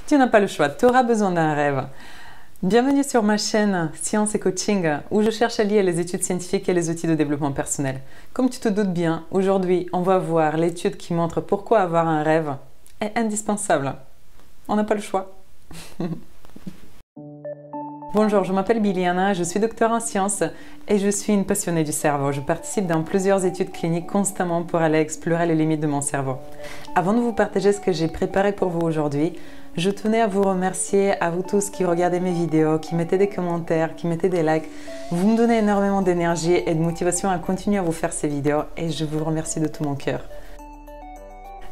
Tu n'as pas le choix, tu auras besoin d'un rêve. Bienvenue sur ma chaîne Science et Coaching où je cherche à lier les études scientifiques et les outils de développement personnel. Comme tu te doutes bien, aujourd'hui on va voir l'étude qui montre pourquoi avoir un rêve est indispensable. On n'a pas le choix. Bonjour, je m'appelle Biliana, je suis docteur en sciences et je suis une passionnée du cerveau. Je participe dans plusieurs études cliniques constamment pour aller explorer les limites de mon cerveau. Avant de vous partager ce que j'ai préparé pour vous aujourd'hui, je tenais à vous remercier, à vous tous qui regardez mes vidéos, qui mettez des commentaires, qui mettez des likes. Vous me donnez énormément d'énergie et de motivation à continuer à vous faire ces vidéos et je vous remercie de tout mon cœur.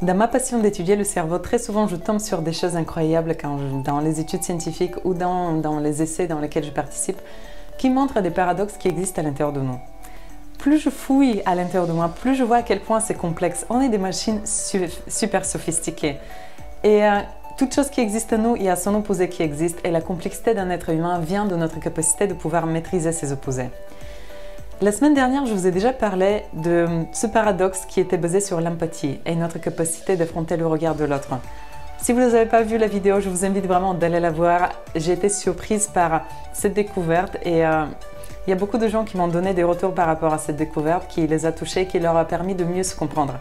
Dans ma passion d'étudier le cerveau, très souvent je tombe sur des choses incroyables dans les études scientifiques ou dans les essais dans lesquels je participe qui montrent des paradoxes qui existent à l'intérieur de nous. Plus je fouille à l'intérieur de moi, plus je vois à quel point c'est complexe. On est des machines super sophistiquées. Et toute chose qui existe en nous, il y a son opposé qui existe et la complexité d'un être humain vient de notre capacité de pouvoir maîtriser ses opposés. La semaine dernière, je vous ai déjà parlé de ce paradoxe qui était basé sur l'empathie et notre capacité d'affronter le regard de l'autre. Si vous n'avez pas vu la vidéo, je vous invite vraiment d'aller la voir. J'ai été surprise par cette découverte et il y a beaucoup de gens qui m'ont donné des retours par rapport à cette découverte qui les a touchés, qui leur a permis de mieux se comprendre.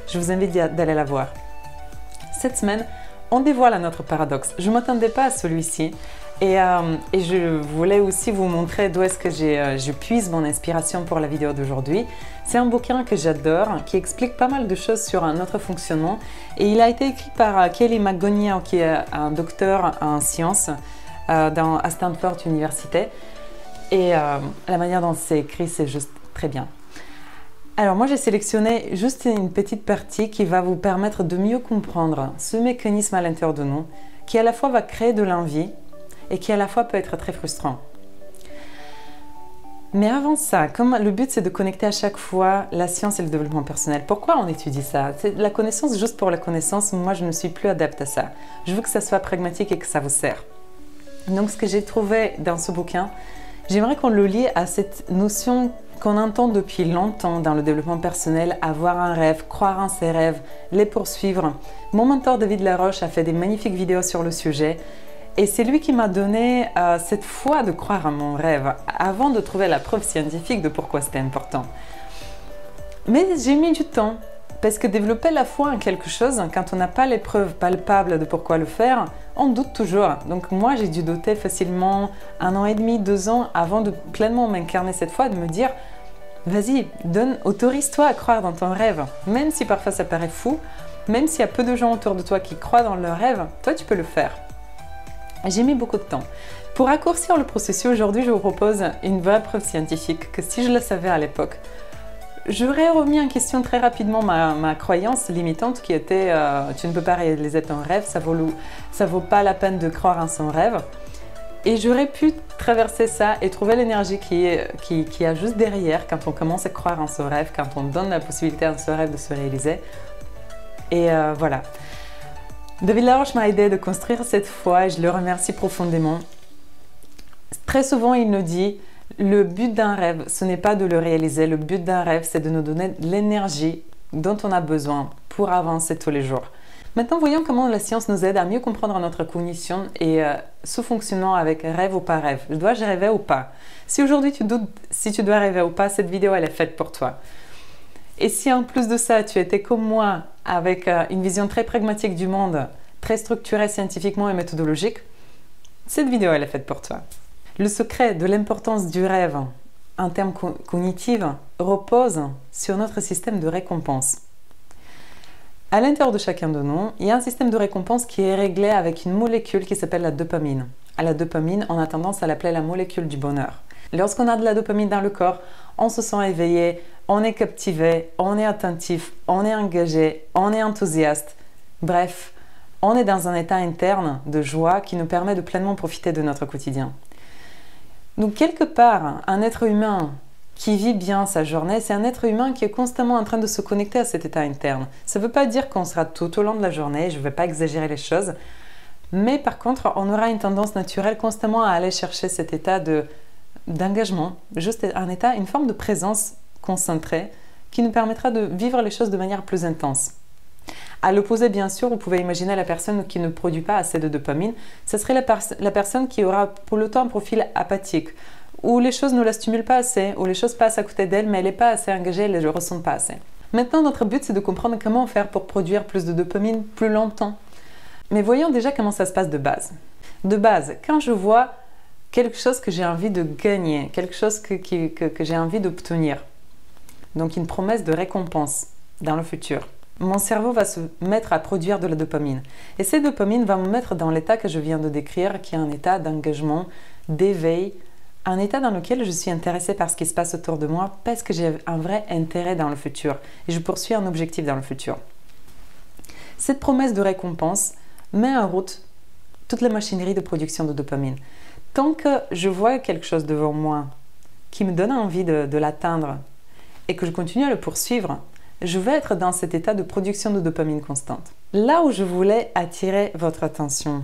Je vous invite d'aller la voir. Cette semaine, on dévoile un autre paradoxe. Je ne m'attendais pas à celui-ci. Et je voulais aussi vous montrer d'où est-ce que je puise mon inspiration pour la vidéo d'aujourd'hui. C'est un bouquin que j'adore, qui explique pas mal de choses sur notre fonctionnement. Et il a été écrit par Kelly McGonigal, qui est un docteur en sciences à Stanford Université. Et la manière dont c'est écrit, c'est juste très bien. Alors moi, j'ai sélectionné juste une petite partie qui va vous permettre de mieux comprendre ce mécanisme à l'intérieur de nous, qui à la fois va créer de l'envie, et qui à la fois peut être très frustrant. Mais avant ça, comme le but c'est de connecter à chaque fois la science et le développement personnel, pourquoi on étudie ça? C'est la connaissance juste pour la connaissance, moi je ne suis plus adepte à ça. Je veux que ça soit pragmatique et que ça vous sert. Donc ce que j'ai trouvé dans ce bouquin, j'aimerais qu'on le lie à cette notion qu'on entend depuis longtemps dans le développement personnel, avoir un rêve, croire en ses rêves, les poursuivre. Mon mentor David Laroche a fait des magnifiques vidéos sur le sujet. Et c'est lui qui m'a donné cette foi de croire à mon rêve avant de trouver la preuve scientifique de pourquoi c'était important. Mais j'ai mis du temps parce que développer la foi en quelque chose, quand on n'a pas les preuves palpables de pourquoi le faire, on doute toujours. Donc moi, j'ai dû douter facilement 1 an et demi, 2 ans avant de pleinement m'incarner cette foi, de me dire « Vas-y, autorise-toi à croire dans ton rêve. » Même si parfois ça paraît fou, même s'il y a peu de gens autour de toi qui croient dans leur rêve, toi tu peux le faire. J'ai mis beaucoup de temps. Pour raccourcir le processus, aujourd'hui, je vous propose une vraie preuve scientifique que si je le savais à l'époque, j'aurais remis en question très rapidement ma croyance limitante qui était tu ne peux pas réaliser ton rêve, ça vaut pas la peine de croire en son rêve. Et j'aurais pu traverser ça et trouver l'énergie qui y a juste derrière quand on commence à croire en son rêve, quand on donne la possibilité à son rêve de se réaliser. Et voilà. David Laroche m'a aidé de construire cette foi et je le remercie profondément. Très souvent, il nous dit le but d'un rêve, ce n'est pas de le réaliser. Le but d'un rêve, c'est de nous donner l'énergie dont on a besoin pour avancer tous les jours. Maintenant, voyons comment la science nous aide à mieux comprendre notre cognition et ce fonctionnement avec rêve ou pas rêve. Dois-je rêver ou pas? Si aujourd'hui tu doutes si tu dois rêver ou pas, cette vidéo elle est faite pour toi. Et si en plus de ça, tu étais comme moi, avec une vision très pragmatique du monde, très structurée scientifiquement et méthodologique, cette vidéo elle est faite pour toi. Le secret de l'importance du rêve en termes cognitifs repose sur notre système de récompense. À l'intérieur de chacun de nous, il y a un système de récompense qui est réglé avec une molécule qui s'appelle la dopamine. La dopamine, on a tendance à l'appeler la molécule du bonheur. Lorsqu'on a de la dopamine dans le corps, on se sent éveillé, on est captivé, on est attentif, on est engagé, on est enthousiaste. Bref, on est dans un état interne de joie qui nous permet de pleinement profiter de notre quotidien. Donc quelque part, un être humain qui vit bien sa journée, c'est un être humain qui est constamment en train de se connecter à cet état interne. Ça ne veut pas dire qu'on sera tout au long de la journée, je ne vais pas exagérer les choses, mais par contre, on aura une tendance naturelle constamment à aller chercher cet état d'engagement, juste un état, une forme de présence concentrée qui nous permettra de vivre les choses de manière plus intense. À l'opposé, bien sûr, vous pouvez imaginer la personne qui ne produit pas assez de dopamine. Ce serait la personne qui aura pour le temps un profil apathique, où les choses ne la stimulent pas assez, où les choses passent à côté d'elle, mais elle n'est pas assez engagée, elle ne le ressent pas assez. Maintenant, notre but, c'est de comprendre comment faire pour produire plus de dopamine plus longtemps. Mais voyons déjà comment ça se passe de base. De base, quand je vois quelque chose que j'ai envie de gagner, quelque chose que j'ai envie d'obtenir, donc une promesse de récompense dans le futur, mon cerveau va se mettre à produire de la dopamine. Et cette dopamine va me mettre dans l'état que je viens de décrire, qui est un état d'engagement, d'éveil, un état dans lequel je suis intéressée par ce qui se passe autour de moi parce que j'ai un vrai intérêt dans le futur et je poursuis un objectif dans le futur. Cette promesse de récompense met en route toute la machinerie de production de dopamine. Tant que je vois quelque chose devant moi qui me donne envie de l'atteindre et que je continue à le poursuivre, je vais être dans cet état de production de dopamine constante. Là où je voulais attirer votre attention,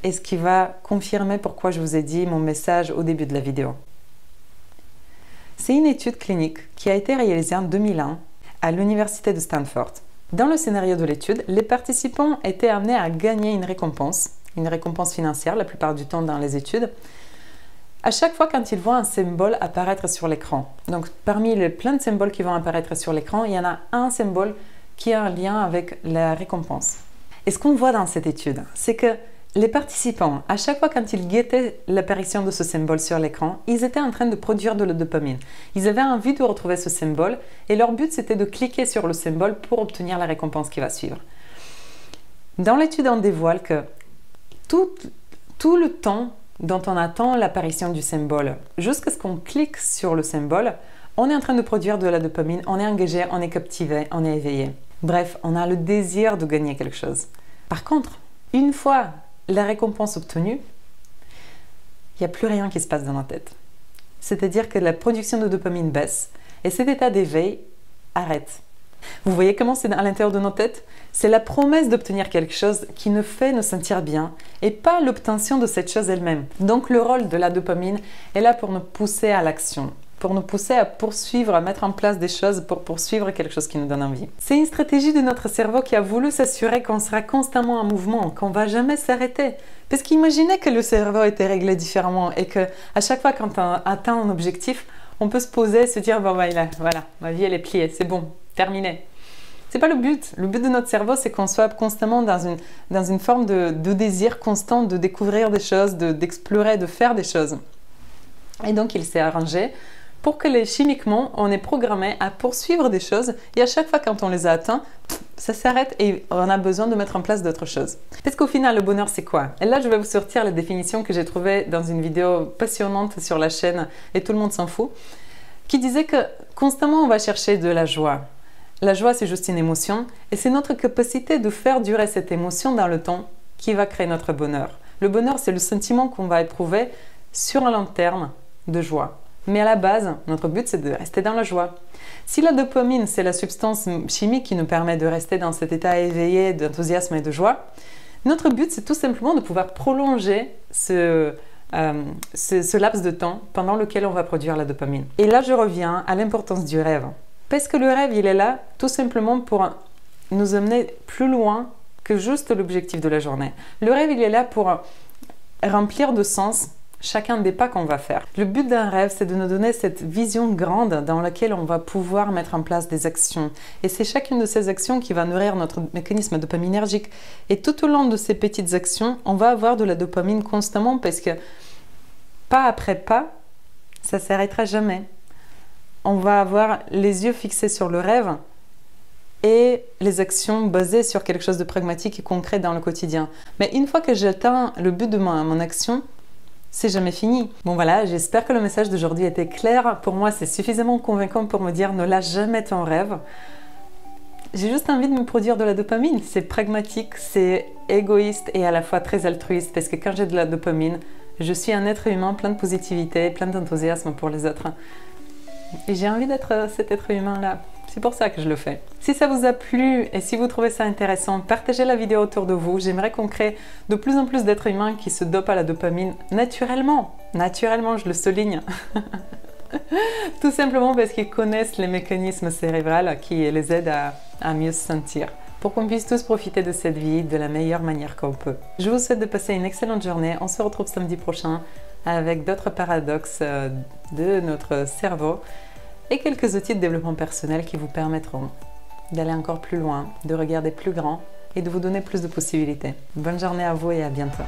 et ce qui va confirmer pourquoi je vous ai dit mon message au début de la vidéo. C'est une étude clinique qui a été réalisée en 2001 à l'université de Stanford. Dans le scénario de l'étude, les participants étaient amenés à gagner une récompense financière la plupart du temps dans les études, à chaque fois quand ils voient un symbole apparaître sur l'écran. Donc parmi les plein de symboles qui vont apparaître sur l'écran, il y en a un symbole qui a un lien avec la récompense. Et ce qu'on voit dans cette étude, c'est que les participants, à chaque fois quand ils guettaient l'apparition de ce symbole sur l'écran, ils étaient en train de produire de la dopamine. Ils avaient envie de retrouver ce symbole et leur but c'était de cliquer sur le symbole pour obtenir la récompense qui va suivre. Dans l'étude, on dévoile que tout le temps dont on attend l'apparition du symbole, jusqu'à ce qu'on clique sur le symbole, on est en train de produire de la dopamine, on est engagé, on est captivé, on est éveillé. Bref, on a le désir de gagner quelque chose. Par contre, une fois la récompense obtenue, il n'y a plus rien qui se passe dans notre tête. C'est-à-dire que la production de dopamine baisse et cet état d'éveil arrête. Vous voyez comment c'est à l'intérieur de nos têtes? C'est la promesse d'obtenir quelque chose qui nous fait nous sentir bien et pas l'obtention de cette chose elle-même. Donc le rôle de la dopamine est là pour nous pousser à l'action, pour nous pousser à poursuivre, à mettre en place des choses pour poursuivre quelque chose qui nous donne envie. C'est une stratégie de notre cerveau qui a voulu s'assurer qu'on sera constamment en mouvement, qu'on ne va jamais s'arrêter. Parce qu'imaginez que le cerveau était réglé différemment et que à chaque fois quand on atteint un objectif, on peut se poser et se dire bon, voilà, ma vie elle est pliée, c'est bon, terminé. C'est pas le but. Le but de notre cerveau, c'est qu'on soit constamment dans une forme de désir constant de découvrir des choses, d'explorer, de faire des choses. Et donc, il s'est arrangé pour que chimiquement, on est programmé à poursuivre des choses et à chaque fois quand on les a atteints, ça s'arrête et on a besoin de mettre en place d'autres choses. Parce qu'au final, le bonheur, c'est quoi? Et là, je vais vous sortir la définition que j'ai trouvée dans une vidéo passionnante sur la chaîne et tout le monde s'en fout, qui disait que constamment, on va chercher de la joie. La joie, c'est juste une émotion et c'est notre capacité de faire durer cette émotion dans le temps qui va créer notre bonheur. Le bonheur, c'est le sentiment qu'on va éprouver sur un long terme de joie. Mais à la base, notre but, c'est de rester dans la joie. Si la dopamine, c'est la substance chimique qui nous permet de rester dans cet état éveillé d'enthousiasme et de joie, notre but, c'est tout simplement de pouvoir prolonger ce laps de temps pendant lequel on va produire la dopamine. Et là, je reviens à l'importance du rêve. Parce que le rêve, il est là tout simplement pour nous amener plus loin que juste l'objectif de la journée. Le rêve, il est là pour remplir de sens chacun des pas qu'on va faire. Le but d'un rêve, c'est de nous donner cette vision grande dans laquelle on va pouvoir mettre en place des actions. Et c'est chacune de ces actions qui va nourrir notre mécanisme dopaminergique. Et tout au long de ces petites actions, on va avoir de la dopamine constamment parce que pas après pas, ça ne s'arrêtera jamais. On va avoir les yeux fixés sur le rêve et les actions basées sur quelque chose de pragmatique et concret dans le quotidien. Mais une fois que j'atteins le but de mon action, c'est jamais fini. Bon voilà, j'espère que le message d'aujourd'hui était clair. Pour moi, c'est suffisamment convaincant pour me dire ne lâche jamais ton rêve. J'ai juste envie de me produire de la dopamine. C'est pragmatique, c'est égoïste et à la fois très altruiste parce que quand j'ai de la dopamine, je suis un être humain plein de positivité, plein d'enthousiasme pour les autres. Et j'ai envie d'être cet être humain-là. C'est pour ça que je le fais. Si ça vous a plu et si vous trouvez ça intéressant, partagez la vidéo autour de vous. J'aimerais qu'on crée de plus en plus d'êtres humains qui se dopent à la dopamine naturellement. Naturellement, je le souligne. Tout simplement parce qu'ils connaissent les mécanismes cérébraux qui les aident à mieux se sentir. pour qu'on puisse tous profiter de cette vie de la meilleure manière qu'on peut. Je vous souhaite de passer une excellente journée. On se retrouve samedi prochain avec d'autres paradoxes de notre cerveau et quelques outils de développement personnel qui vous permettront d'aller encore plus loin, de regarder plus grand et de vous donner plus de possibilités. Bonne journée à vous et à bientôt.